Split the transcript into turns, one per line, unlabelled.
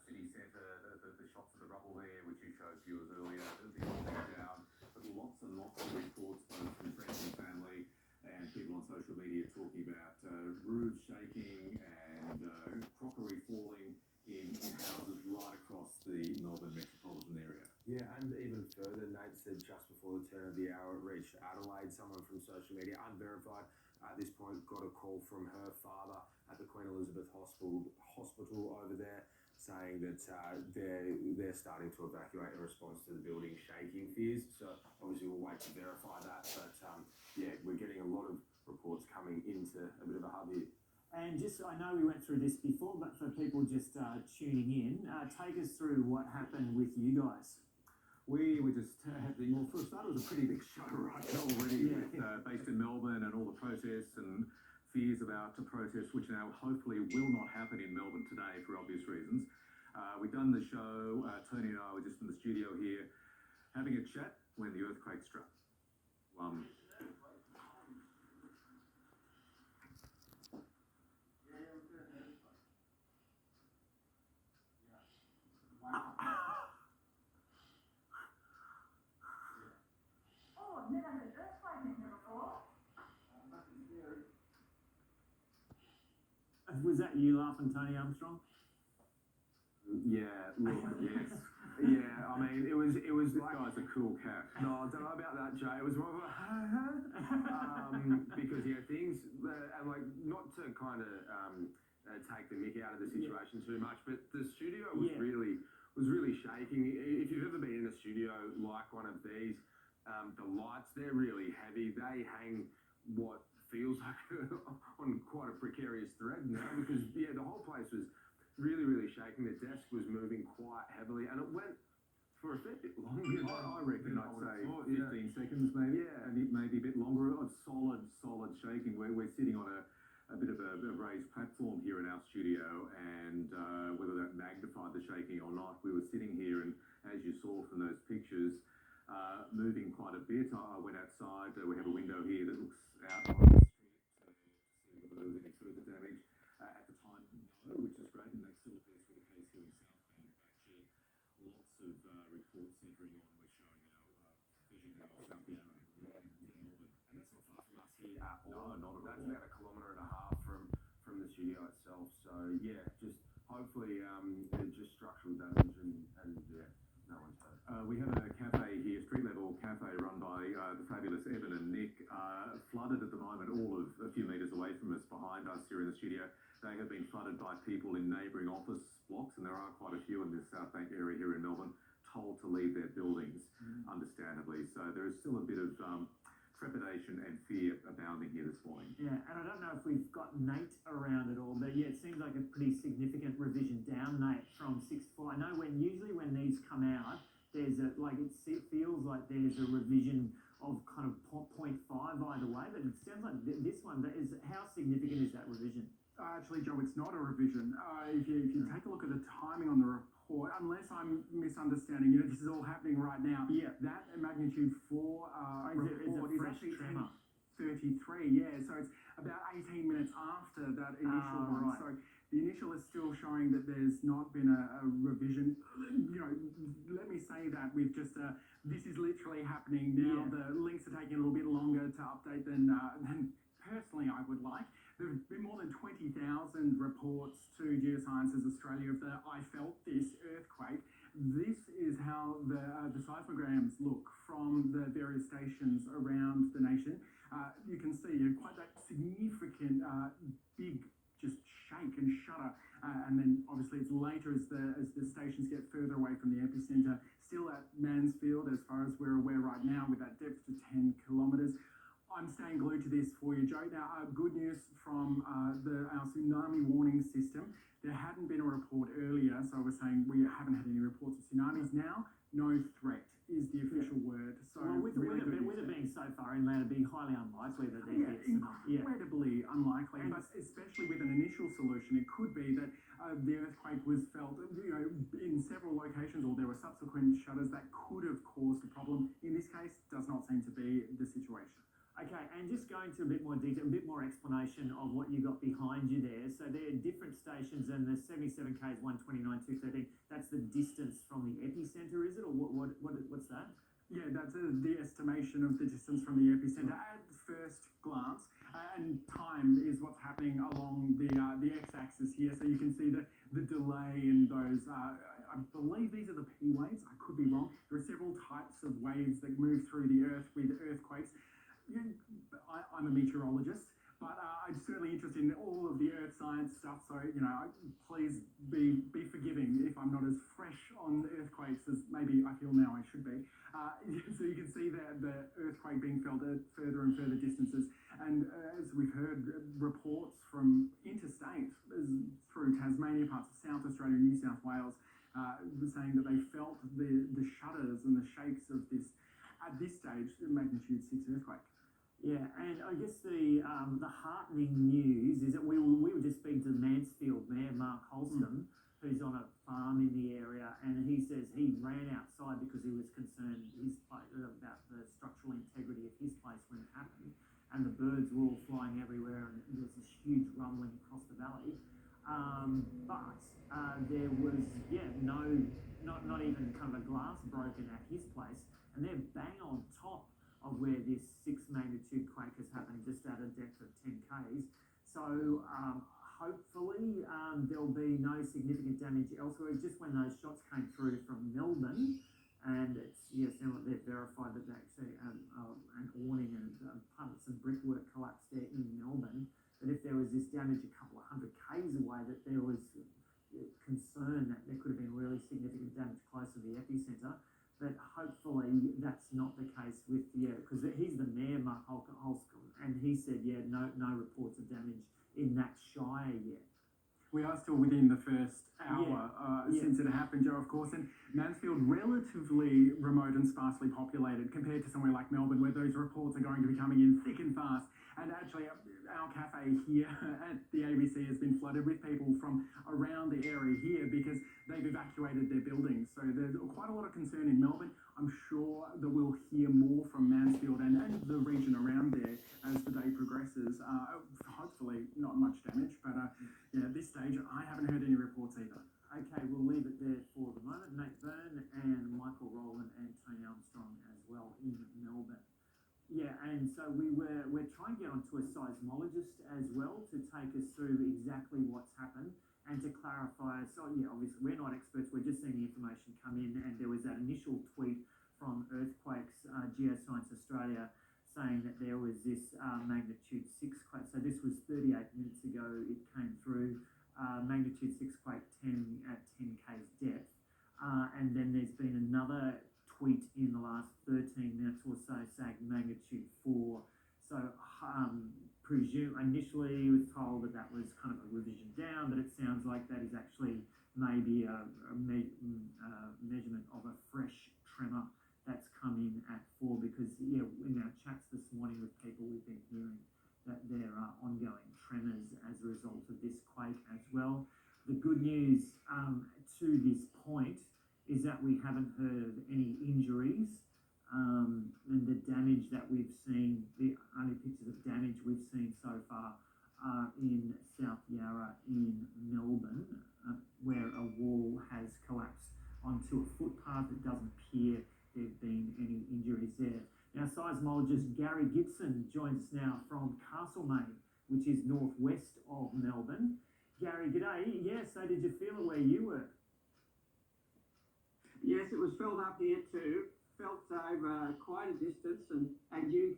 city centre, the shots of the rubble there, which you showed viewers earlier, the old down, but lots and lots of reports, both from friends and family and people on social media talking about roofs shaking and crockery falling in houses right across the Melbourne metropolitan area.
Yeah, and even further, Nate said just before the turn of the hour it reached Adelaide, someone from social media, unverified at this point, got a call from her father at the Queen Elizabeth Hospital over there, saying that they're starting to evacuate in response to the building shaking fears. So obviously we'll wait to verify that, but yeah, we're getting a lot of reports coming into a bit of a hub here.
And just, I know we went through this before, but for people just tuning in, take us through what happened with you guys.
We were just having, well, for a start, it was a pretty big show right already, based in Melbourne, and all the protests and fears about the protests, which now hopefully will not happen in Melbourne today for obvious reasons. We've done the show, Tony and I were just in the studio here having a chat when the earthquake struck.
I've never had an earthquake in here before.
Was that you laughing, Tony Armstrong?
Yeah, look, yes. Yeah, I mean, it was
This
like,
guy's
a cool cat.
No, I don't know about that, Jay. It was more of a because things and like not to kind of take the mick out of the situation too much, but the studio was really shaking. If you've ever been in a studio like one of these, the lights, they're really heavy. They hang what feels like on quite a precarious thread now, because the whole place was really shaking. The desk was moving quite heavily, and it went for a fair bit longer.
I reckon I'd say 15 seconds maybe, and it may be a bit longer of solid shaking. We're sitting on a bit of a raised platform here in our studio, and whether that magnified the shaking or not, we were sitting here, and as you saw from those pictures, moving quite a bit. I went outside. We have a window here that looks out on the street to see whether there was any further damage. At the time, no, which is great, and that still appears to be the case here in Southbank. Actually, lots of reports centering on, we're showing our vision now of South Yarra and Melbourne.
And that's not far from us here at all.
No, not at
That's
all.
about 1.5 kilometres from the studio itself. So yeah, just hopefully just structural damage and no one's hurt.
We have a cafe here, street level cafe run by the fabulous Evan and Nick, flooded at the moment, all of a few metres away from us, behind us here in the studio. They have been flooded by people in neighbouring office blocks, and there are quite a few in this South Bank area here in Melbourne, told to leave their buildings, understandably. So there is still a bit of trepidation and fear abounding here this morning.
Yeah, and I don't know if we've got Nate around at all, but yeah, it seems like a pretty significant revision down, Nate, from 6 to 4. I know usually when these come out, there's it feels like there's a revision of kind of 0.5 either way, but it sounds like this one, how significant is that revision?
Actually, Joe, it's not a revision. If you take a look at the timing on the report, unless I'm misunderstanding, this is all happening right now.
Yeah.
That magnitude 4 report is actually 33. Yeah, so it's about 18 minutes after that initial one.
Right.
So the initial is still showing that there's not been a revision. Let me say that we've just this is literally happening now. Yeah. The links are taking a little bit longer to update than personally I would like. There have been more than 20,000 reports to Geosciences Australia of the I felt this earthquake. This is how the seismograms look from the various stations around the nation. You can see quite that significant big just shake and shudder, and then obviously it's later as the stations get further away from the epicentre. Still at Mansfield, as far as we're aware right now, with that depth to 10 kilometres. I'm staying glued to this for you, Joe. Now, good news from our tsunami warning system. There hadn't been a report earlier, so we're saying we haven't had any reports of tsunamis now. No threat is the official word. So
with it being so far inland, it'd be highly unlikely that there gets
incredibly unlikely. But especially with an initial solution, it could be that the earthquake was felt, in several locations, or there were subsequent shudders that could have caused a problem. In this case, does not seem to be the situation.
Okay, and just going to a bit more detail, a bit more explanation of what you got behind you there. So there are different stations, and the 77K is 129, 213. That's the distance from the epicenter, is it, or what's that?
Yeah, that's the estimation of the distance from the epicenter at first glance, and time is what's happening along the x-axis here. So you can see the delay in those. I believe these are the P waves. I could be wrong. There are several types of waves that move through the Earth with earthquakes. I'm a meteorologist, but I'm certainly interested in all of the earth science stuff, so, please be forgiving if I'm not as fresh on earthquakes as maybe I feel now I should be. So you can see that the earthquake being felt at further and further distances, and as we've heard, reports from interstate, through Tasmania, parts of South Australia, New South Wales, saying that they felt the shudders and the shakes of this, at this stage, magnitude 6 earthquake.
Yeah, and I guess the heartening news is that we were just speaking to the Mansfield Mayor, Mark Holston, who's on a farm in the area, and he says he ran outside because he was concerned about the structural integrity of his place when it happened, and the birds were all flying everywhere, and there was this huge rumbling across the valley. But there was, not even kind of a glass broken at his place, and they're bang on top of where this 6 magnitude quake has happened, just at a depth of 10 k's. So hopefully there'll be no significant damage elsewhere. Just when those shots came through from Melbourne, and it's sound like they've verified that actually an awning and some brickwork collapsed there in Melbourne. But if there was this damage a couple of 100 k's away, that there was concern that there could have been really significant damage close to the epicenter. But hopefully that's not the case with, because he's the mayor, Mark Holscomb, and he said, no reports of damage in that shire yet.
We are still within the first hour since it happened, Joe, of course, and Mansfield, relatively remote and sparsely populated compared to somewhere like Melbourne, where those reports are going to be coming in thick and fast. And actually, our cafe here at the ABC has been flooded with people from around the area here because they've evacuated their buildings. So there's quite a lot of concern in Melbourne. I'm sure that we'll hear more from Mansfield and the region around there as the day progresses. Hopefully not much damage, but at this stage, I haven't heard any reports either.
Okay, we'll leave it there for the moment. Nate Byrne and Michael Rowland and Tony Armstrong as well in Melbourne. Yeah, and so we're trying to get onto a seismologist as well to take us through exactly what's happened and to clarify. So obviously we're not experts, we're just seeing the information come in, and there was that initial tweet from Earthquakes Geoscience Australia saying that there was this magnitude 6 quake. So this was 38 minutes ago, it came through, magnitude 6 quake 10 at 10 k's depth. And then there's been another tweet in the last 13 minutes or so saying magnitude 4. So initially was told that was kind of a revision down, but it sounds like that is actually maybe a measurement of a fresh tremor that's come in at 4, because in our chats this morning with people, we've been hearing that there are ongoing tremors as a result of this quake as well. The good news to this point is that we haven't heard of any injuries, and the damage that we've seen, the only pictures of damage we've seen so far are in South Yarra in Melbourne, where a wall has collapsed onto a footpath. It doesn't appear there have been any injuries there. Now, seismologist Gary Gibson joins us now from Castlemaine, which is northwest of Melbourne. Gary, g'day. Yeah, so did you feel it where you were?
Yes, it was felt up here too. Felt over quite a distance, and you